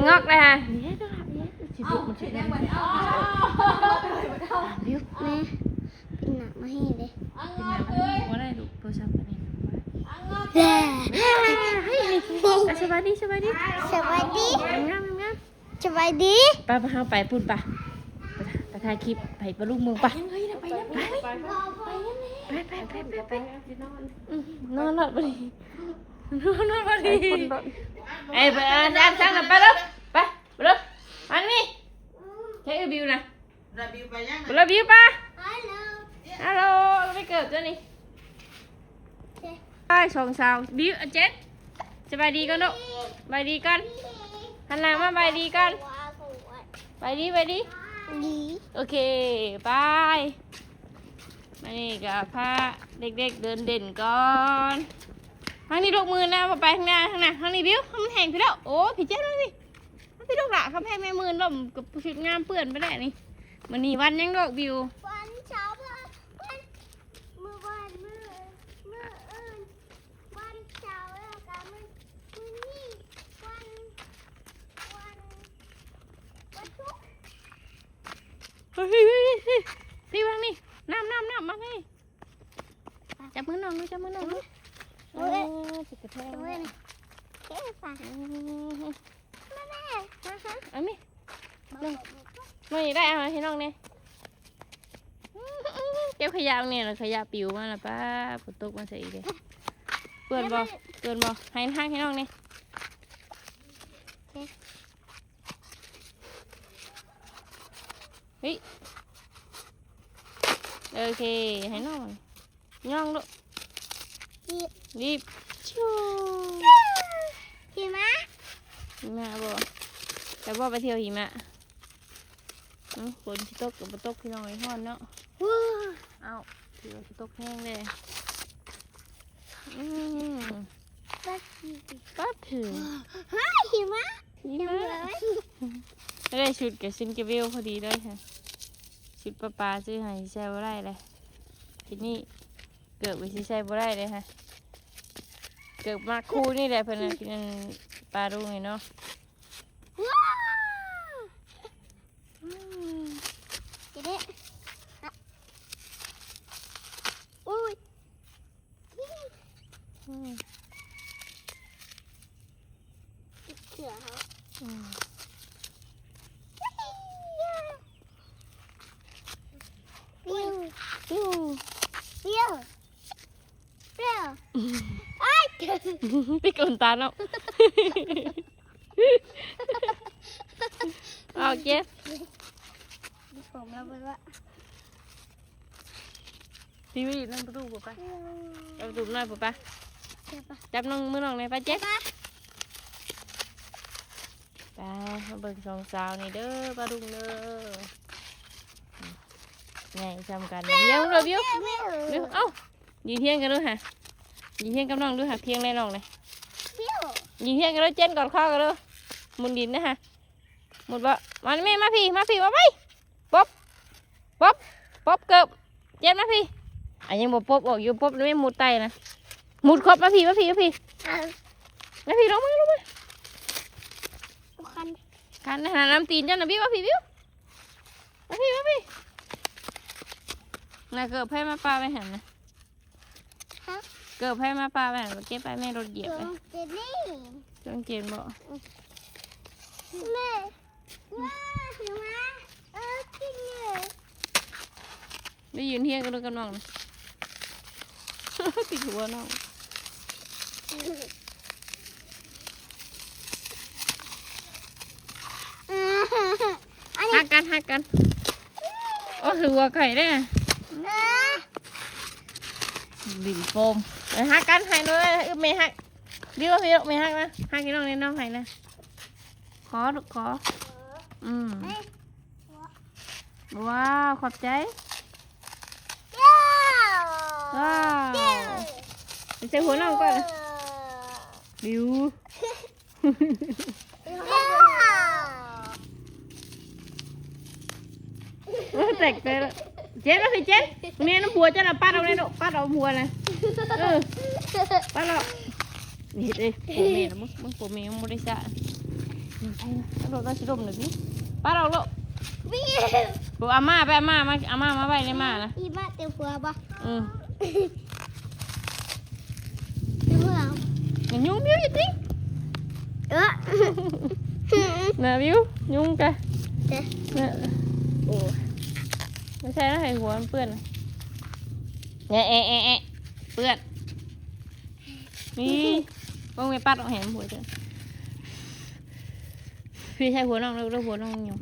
งอกเลยฮะนี่ดูชิดุมันชิดุบิวแม่เป็นหนักมาให้เลยว่าได้ดูโทรศัพท์กันนี่แย่สบายดีสวัสดีสวัสดีป้าเข้าไปพูดป่ะไปถ่ายคลิปไปปลุกมึงป่ะไปนอนหลับไปนอนพอดีไอ้ไปอาจารย์สั่งกันไปแล้วไปเลยอันนี้ใช้บิวนะบิวไปยังบิวป่ะฮัลโหลไม่เกิดจ้ะนี่ไปสองสาวบิวเจ๊สบายดีกันลูกบายดีกันหันหลังมาบายดีกันบายดีโอเคไปมานี่กับพาเด็กๆเดินเด่นก่อนทางนี้ลูกมือนะมาไปข้างหน้าทางนี้บิ้วมันแห้งพี่แล้วโอ้พี่เจ๊เลยสิพี่ลูกหล่ะเขาแพ้แม่มือล่มกับชุดงามเปื่อนไปได้นี่มันนี่วันยังดอกบิววันเช้าวันมืออื่นวันเช้าแล้วกันมือนี่วันทุกพี่วางนี่น้ำมาให้จับมือน้องจับมือน้องสิกระแทกเลยเก็บฝาแม่อันนี้ไม่ได้เอาให้น้องเนี่ยเก็บขยะเนี่ยขยะปิวมาละป้าฝนตกมาใส่อีกเลยเปื่อนบ่ให้ทางให้น้องเนี่ยเฮ้ยโอเคให้น้องย่องลูกรีบชูหิมะบ่แต่บ่ไปเที่ยวหิมะฝนที่ตกกับตกพี่น้องไอ้ห้อนเนาะเอาเที่ยวที่ตกแห้งเลยปั๊บถึงหิมะได้ชุดกับซินเกวิลพอดีเลยค่ะชุดปลาซื้อให้ใช้บ่ได้เลยทีนี้เกิดไปใช้บ่ได้เลยค่ะเกิดมาคู่นี่แหละเพื่อนกินปลาดูไงเนาะเสือเขาเปรี้ยวไอ้พี่กลตาเนาะโอเคผมแล้วไปว่าทีวีนั่นประตูปุ๊บไปจับประตูหน่อยปุ๊บไปจับน้องมือน้องเลยไปเจ๊ไปมาเบิ่งสองสาวนี่เด้อปลาดุงเด้อไงทำกันเพียงเลยบิวเอ้ายิงเพียงกันด้วยฮะยิงเพียงกับน้องด้วยฮะเพียงเลยน้องเลยยิงเพียงกันด้วยเจนก่อนข้าวกันด้วยมุนดินนะฮะมุนบ่มันไม่มาพี่มาไปป๊บเกือบเจนมาพี่ยังบ่ป๊บออกอยู่ป๊บไม่มุดไตนะมุดครบมาพี่ลงมาคันหาน้ำตีนเจ้าหน้าบิ้วมาพี่น่ะเกิดให้มาปลาไปหันนะเกิดให้มาปลาไปหันเก็บไปแม่รถเหยียบไปจงเจนบ่แม่หิมะกินเลยได้ยืนเที่ยงกันด้วยกันน้องติดหัวน้องหักกันโอ้ถือว่าไข่ได้บินโฟมหักกันให้ด้วยไม่หักดิวพี่ไม่หักนะหักกี่น้องนี่น้องให้นะขอว้าวขอบใจว้าวใส่หัวน้องก่อนบิวแตกไปแล้วเจ๊แล้วพี่เจ๊เนี่ยน้ำผัวจะน่ะป้าเอาเนี่ยป้าเอาผัวนะป้าเรานี่เด้ผัวเมียนะมึงผัวเมียมึงบริษัท ใช่นะโดดได้สิดมหน่อยสิป้าเราโล วิ่ง ปูอาม่าไปอาม่ามาไว้ในมานะ อีบ้าเตียวหัวบ่ อืม เตียวหัว อย่ายุ่งบิ้วอย่าทิ้ง เออ น่ะบิ้วยุ่งกัน เด้อ เนี่ยโอ้ไม่ใช่นะไอ้หัวมันเปื้อนนะเนี่ยแอะเปื้อนนี่บ้างไม่ปัดเอาแหมหัวเจ้าพี่ใช้หัวน้องแล้วหัวน้องอยู่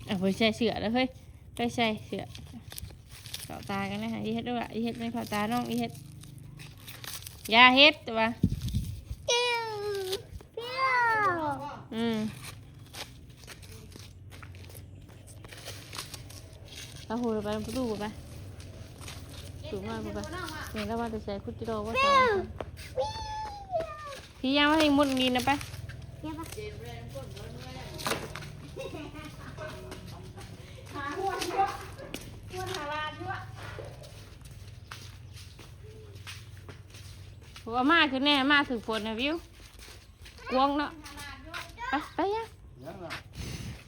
อ่ะไปใส่เสือแล้วเฮ้ยไปใส่เสือเข่าตากันนะฮะอีเฮ็ดด้วยอีเฮ็ดไม่เข่าตาน้องอีเฮ็ดยาเฮ็ดตัว เตี้ยวเตี้ยว เอาหัวไปดูไปสูงมากไปเห็นแล้วว่าจะใส่คุจิโร่ว่า เตี้ ใส่ ยว พี่ยังไม่ให้มุดดินนะไป เตี้ยวปะ หัวมาคือแน่มาถึงฝนนะวิวกวงเนาะไปยัง ยังอ่ะ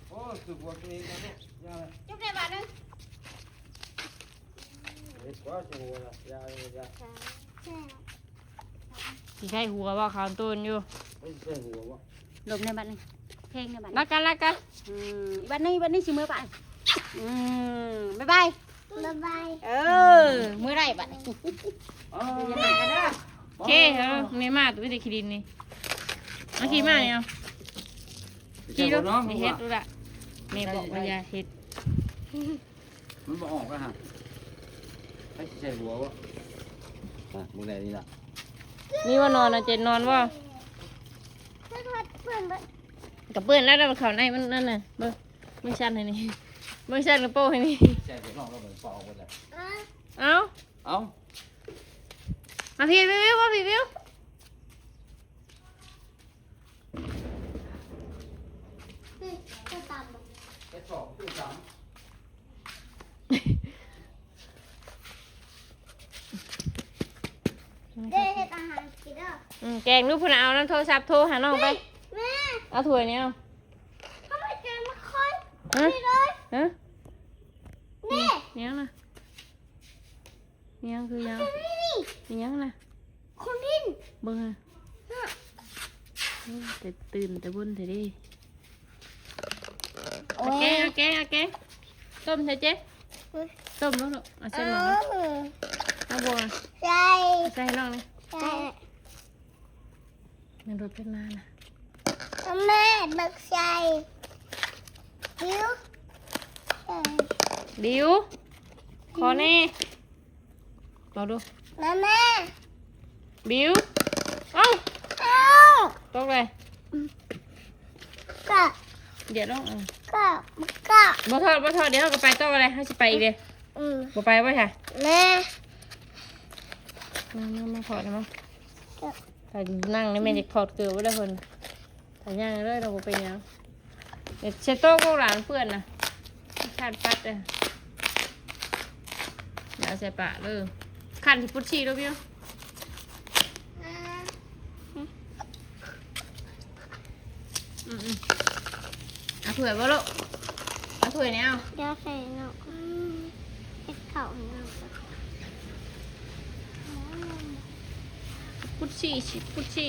โอ้สุกว่าตัวเองนะลูกยังไง จุ๊บได้บาทนึง เด็กกว่าจะหัวละยังยัง พี่ใช้หัวว่าขาวต้นอยู่ ไม่ใช่หัววะ ลมในบ้านนี่เพลงในบ้าน รักกัน บ้านนี้สิมือไปบ๊ายบาย บ๊ายบาย มือไรบ้านนี่ อ๋อ โอเคเออไม่มาตัวไม่ได้ขี้ดินนี่มาขี้มาเนี่ยขี้ดูไม่เฮ็ดดูละแม่บอกว่าอย่าเฮ็ด มันบอกออกแล้วฮะไม่ใช่หัววะอ่ะมึงไหนนี่ล่ะ นี่ว่านอนนะเจนนอนว่า ถ้าทอดเพื่อนบ่ กับเปื้อนแล้วมันเขาในมันนั่นน่ะเบิ้งไม่ชันให้นี่ไม่ชันกระโปรงให้นี่ ใช่ไปนอกก็เหมือนปอกหมดเลย เอา เอ้า มาพี่วิวมาพี่วิว นี่จะตามบ่ ไปสอบตู้สาม เด้เฮ็ดอาหารกินเด้อ แกงลูกพุ่นเอาน้ำโทรศัพท์โทรหาน้องไป แม่ เอาถ้วยนี้เอา ทำไมเจอมาค่อย ฮะ นี่เลย ฮะ นี่ เนี้ยนะเนี้ยคือยัง นี่ เนี้ยนะ คนดิ้น เบิ้งอะแต่ตื่นแต่บนแต่ดิโอเคต้มใช่เจ๊ต้มแล้วลูกเอา เอ ใส่หม้อ อ เอาบัว ใช่ ใส่ให้น้องเลย ใช่ มันรถเป็นมานะ แม่บักใส่ดิวใช่ ดิวขอแน่รอดู แม่แม่ บิวเอ้า เอ้า ตกเลย กะ เดี๋ยวต้อง กะกะ บ่ทอดเดี๋ยวเราก็ไปต่ออะไรเขาจะไปอีกเลย บ่ไปบ่ใช่ แม่ มาถอดนะมั้งแต่นั่งนี่แม่จะถอดเกลือไว้ได้คนแต่ย่างเลยเราบ่เป็นยังเดี๋ยวเช็ดโต๊ะก็หลานเพื่อนนะขาดปัดเลยเดี๋ยวเอาใส่ปากเลยขันที่พุชชีด้วยพี่เอาถ้วยบ่ลูกเอาถ้วยนี้เอา เดี๋ยวใส่เนาะเอ็ดเข่าเนาะ พุชชีหรือพุชชี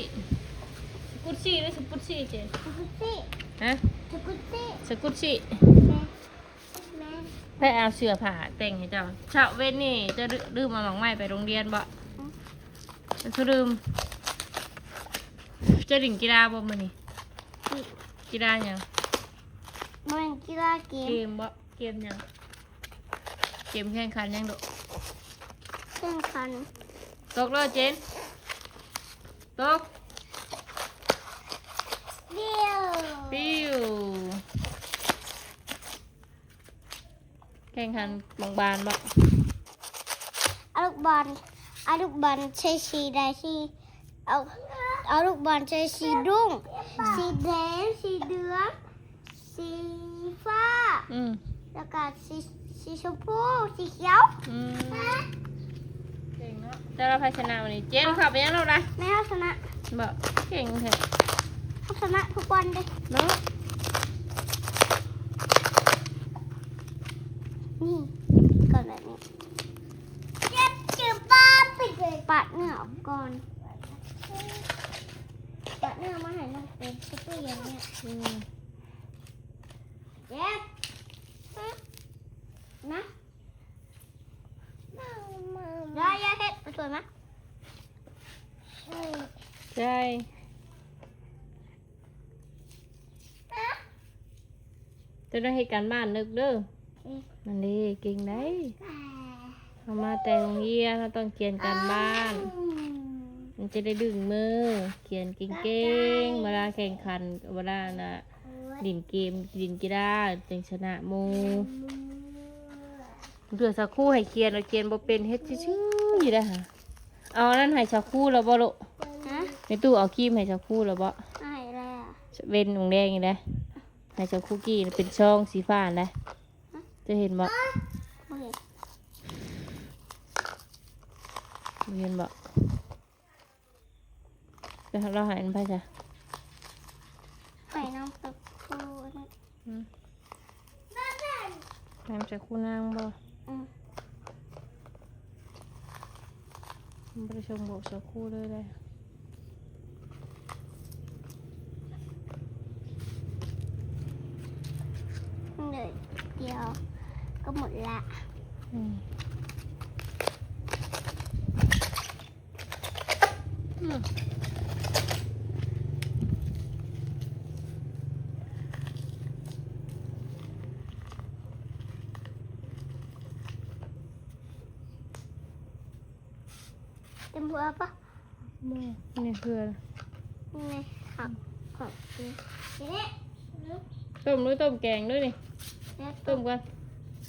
เจ สกุตตี้ ฮะ สกุตตี้ สกุชชี แม่แม่ ไปเอาเสื้อผ้าแต่งให้เจ้าเช้าเว้นนี่จะลืมมาหมองไม้ไปโรงเรียนบ่จะลืมจะดิ่งกีฬาบ่มื้อนี้กีฬาหยัง มันกีฬาเก เก ม มบ่เกมหยังเกมแข่งขันหยังดอก แข่งขัน ตกเลยเจนตก เดียว ปิ้วแข่งขันบางบานบ่ เอาลูกบอลเอาลูกบอลใช้สีใดสีเอาลูกบอลใช้สีรุ่งสีแดงสีเหลืองสีฟ้า อืม แล้วก็สีชมพูสีเขียว อืม เก่งเนาะแต่เราภาชนะวันนี้เจ๊ขับไปยังเราได้ แม่เอาชนะ บอกเก่งแท้ เอาชนะทุกวันเลย เนาะ นี่ก่อนแบบนี้เจ็บจืดป้าปิดเลยปัดเนื้อออกก่อนปัดเนื้อมาให้น้องเป็นตู้เย็นเนี่ยเจ็บนะได้ยาเห็ดสวยไหม ใช่จะได้ให้การบ้านนึกเด้อนั่นดีเก่งได้เอามาแต่โรงเรียนเราต้องเขียนการบ้าน มันจะได้ดึงมือเขียนเก่งๆเวลาแข่งขันเวลาน่ะดินเกมดินกีฬาจึงชนะหมูเดือสักครู่ให้เขียนเราเขียนบ่เป็นเฮ็ดชื่อๆอยู่ได้ค่ะเอานั่นให้สักครู่แล้วบ่ลูก ฮะ ในตู้เอาครีมให้สักครู่แล้วบ่ ไอ้แล้ว เว้นวงแดงอยู่ได้ให้สักครู่กี้เป็นช่องสีฟ้าได้จะเห็นบ่ ไม่เห็น เห็นบ่แต่เราหายมันไปจ้ะ ไปน้องตะคูนะ น้ำจากคู่นางบ่ อืม มันไปชมบอกสักคู่เลยได้ เลยเดียวก็หมดละ อืมอืม เต็มหัวปะ บ่นี่เพื่อน นี่หักหักนี่นี่ ต้มด้วยต้มแกงด้วยนี่ เดี๋ยว ต้มกัน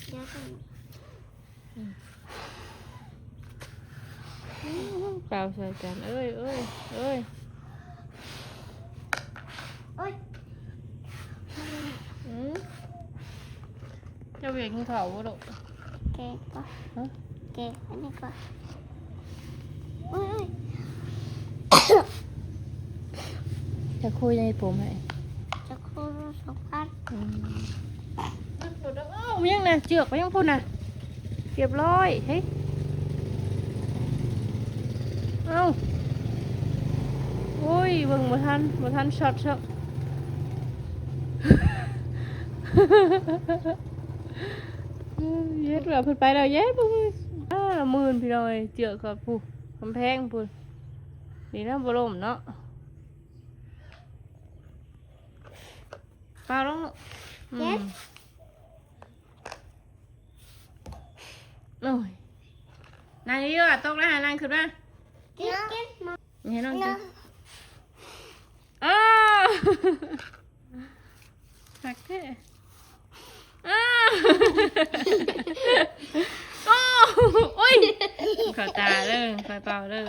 เดี๋ยวต้ม เปล่าใส่กันเอ้ยเอ้ยเอ้ย โอ๊ย อืมเจ้าเวียกินข้าวบ่ลูก เก๋ปะ ฮะ เก๋อันนี้ปะอุ้ย จะคุยในผมให้ จะคูสองพัน อืมเอ้ามันยังน่ะเจือกไปยังพุ่นน่ะเรียบร้อยเฮ้ยเอ้าโอ้ยเบิ่งบ่ทันช็อตช็อต เย็ดแบบเพิ่นไปแล้วเย็ดปุ๊บมื่นพี่น้อยเจือกกับผู้กำแพงพุ่นนี่นะบ่ล่มเนาะเปล่าลงโอ้ยนางเยอะๆตกแล้วหานางขึ้นมา กินกินมา นี่ให้น้องกิน หักแท้โอ้ยขอตาเลยคอยเป่าเลย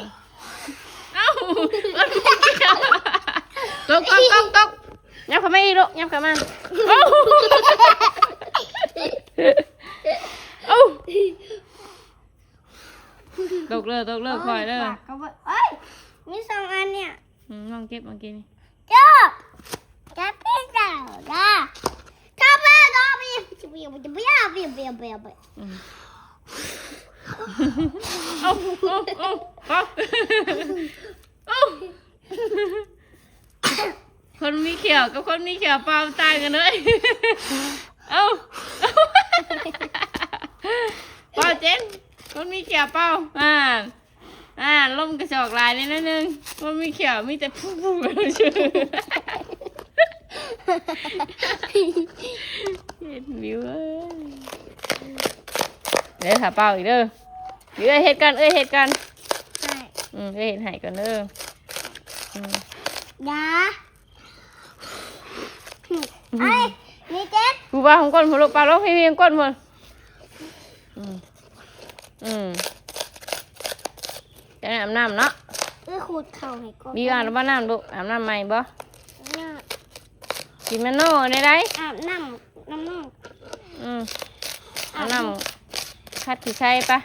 เอ้าตกยับเข้ามาอีกลูกยับเข้ามาเอ้าตกเลยคอยเลย เขาบอกเอ้ยมีสองอันเนี่ย ลองเก็บเมื่อกี้นี่ จบจะเป็นเจ้าจ้าถ้าไม่ก็ไม่จะเบี้ยวเอาคนมีเขียวกับคนมีเขียวเปล่าต่างกันเลยเอาเปล่าเจนคนมีเขียวเปล่าล่มกระจอกลายนิดนึงคนมีเขียวมีแต่พุ่งๆกันชื่อเห็นวิวเดี๋ยวหาเปล่าอีกเด้อเดี๋ยวเฮ็ดกันเฮ็ดกัน ใช่ เฮ็ดให้กันเด้อย าไอ้นี่เจ๊ ผู้บ่าวของก้นผู้ลูกปลาลูกพี่ก้นผู้จะอาบน้ำเนาะ ขูดเข่าให้ก่อน มีอาบน้ำลูกอาบน้ำใหม่บ่ เนี่ย กินแมนโน่ได้ อาบน้ำน้อง อาบน้ำคัดที่ใช่ปะ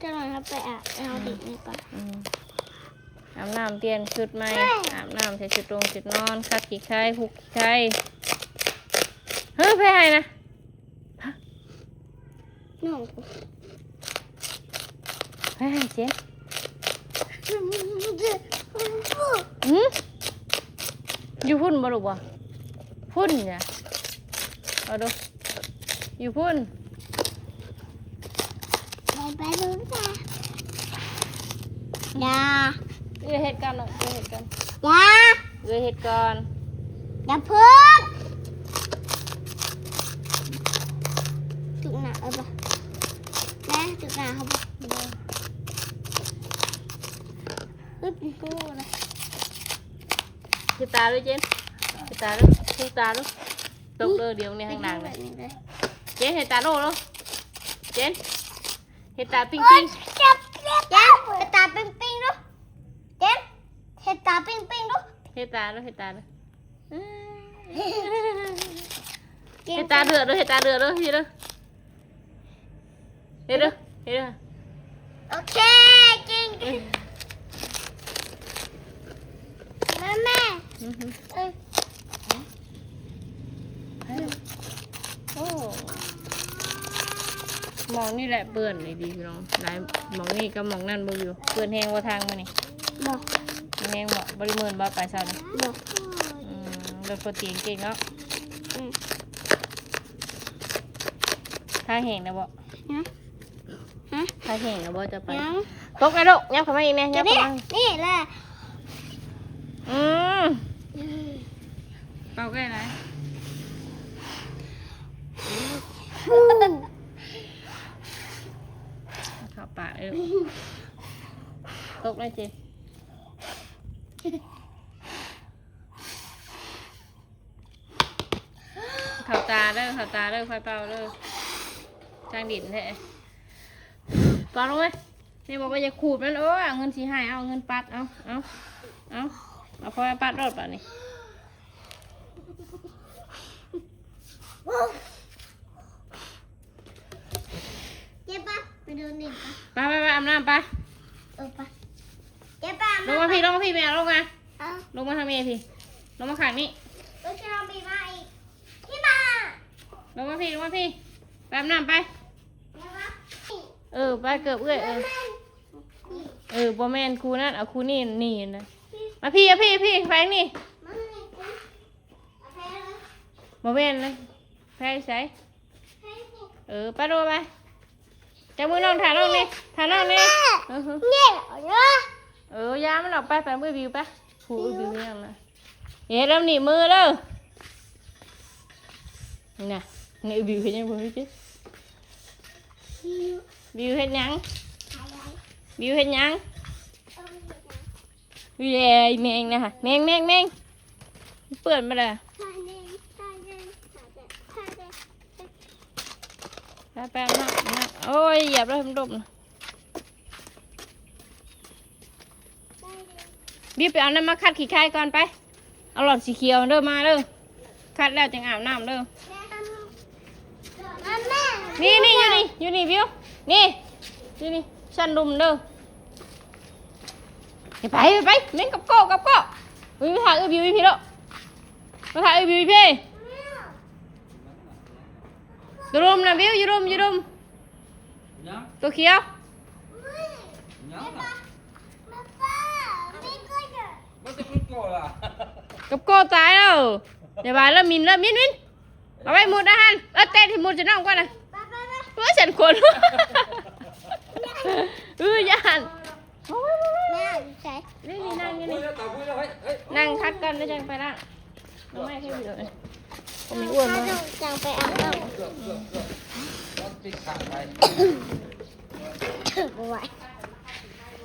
จะหน่อยครับไปเอาดิบนี่ก่อน อาบน้ำเปลี่ยนชุดใหม่อาบน้ำใส่ชุดชุดนอนคัดขี้ไข่หุกขี้ไข่เฮ้ยไปให้นะ น้อง ไปให้เจ๊ กู อยู่พุ่นบ่ลูกบ่พุ่นจ้ะเอาดูอยู่พุ่น ไปดูจ้ะยา เดี๋ยวเฮ็ดกันเนาะเดี๋ยวเฮ็ดกัน ยา เดี๋ยวเฮ็ดก่อน อย่าพึ่งจุกหนาปะแม่จุกหนาเขาปะอึ๊บกูเลย คือตาด้วยเจนคือตาด้วยคือตาด้วยตกเดี๋ยวนี้ข้างหลังเลยเจนเฮ็ดตาโลแล้วเจนเฮ็ดตาปิ้ง เจ็ ปิ้ บ ง เจ็บเจ็บเห็ดตาปิ้งปิ้งดูเจ็บเห็ดตาปิ้งปิ้งดู เฮ็ดตาด้วยเฮ็ดตาด้วยเฮ็ดตาเดือดด้วยเฮ็ดตาเดือดด้วยพี่ด้วยเฮ็ดด้วยเฮ็ดด้วย โอเคจริงแม่ เอ้ย โอ้มองนี่แหละเปื่อนเลยดีพี่น้องหลายมองนี่ก็มองนั่นบ่อยู่เปื่อนแห้งว่าทางมานี่ บอก แห้งบ่บริเมินบ่ไปเช้านี่ บอก รถโปรตีนเก่งเนาะ อืม ทางแห้งนะบ่ นะฮะ ทางแห้งนะบ่จะไป ยัง ตกนะลูกยับเข้ามาอีกแน่ยั จะ บ นี่ เข้ามา นี่แหละ เป่าใกล้ไหนเข้าปากเลยลูกตกเลยเจเข้าตาเด้อเข้าตาเด้อไฟเป่าเด้อจ้างดินแท้เป่าลงไหมนี่บอกว่าอย่าขูดมันเอาเงินสีหายเอาเงินปัดเอาพอปัดรถป่ะนี่ เจ็บปะไปดูนี่ปะ ไปอาบน้ำไป ปะเจ็บปะ ลงมาพี่แม่ลงมา เอา ลงมาทำเมพี่ลงมาขังนี่ เราจะลองบีมาอีกพี่บ้า ลงมาพี่ไปอาบน้ำไป เดี๋ยววะ ไปเกือบบ่แม่นครูนั่นเอาครูนี่นะมาพี่แฟงนี่ มันนี่คุณเอาไปเลย บ่แม่นเลยแฟงใส่ ให้สิ ไปดูไปจับมือน้องถ่ายน้องนี่เนี่ยเอาเยอะ ยามันออกไปมือบิวไปผูบิวยังนะเริ่มหนีมือแล้วนี่นะนี่บิวเห็นยังบ่พี่ บิวเฮ็ดหยังบิวเฮ็ดหยังวิเอ้ยแมงนะฮะแมงเปื่อนมาเลยไปนะโอ้ยเหยียบแล้วทำดมนะบิวไปเอาน้ำมาคัดขี้ไข่ก่อนไปเอาหลอดสีเขียวเด้อมาเด้อคัดแล้วจึงอาบน้ำเด้อนี่อยู่นี่บิวนี่อยู่นี่ฉันดุมเด้อไปเล่นกับโก้วิวถ่ายบิวพี่แล้วมาถ่ายบิวพี่อยู่รุมนะบิวอยู่รุม ยัง ตัวเขียว ยังอ่ะมันจะขึ้นก่อนล่ะ กับโก้ตายแล้วอย่าบาแล้วมินเอาไว้มุดอาหารเต้นที่มุดจะนั่งกว่านะเพื่อฉันคนยัน แม่ใส่ นี่นั่งนี่ พูดแล้วต่อพูดแล้วเฮ้ย นั่งคัดกันแล้วจังไปละน้องไม่ให้อยู่เลยผมมีอ้วนมาก จังไปอาบน้ เกือบติดขาดไป ำบ่ไหว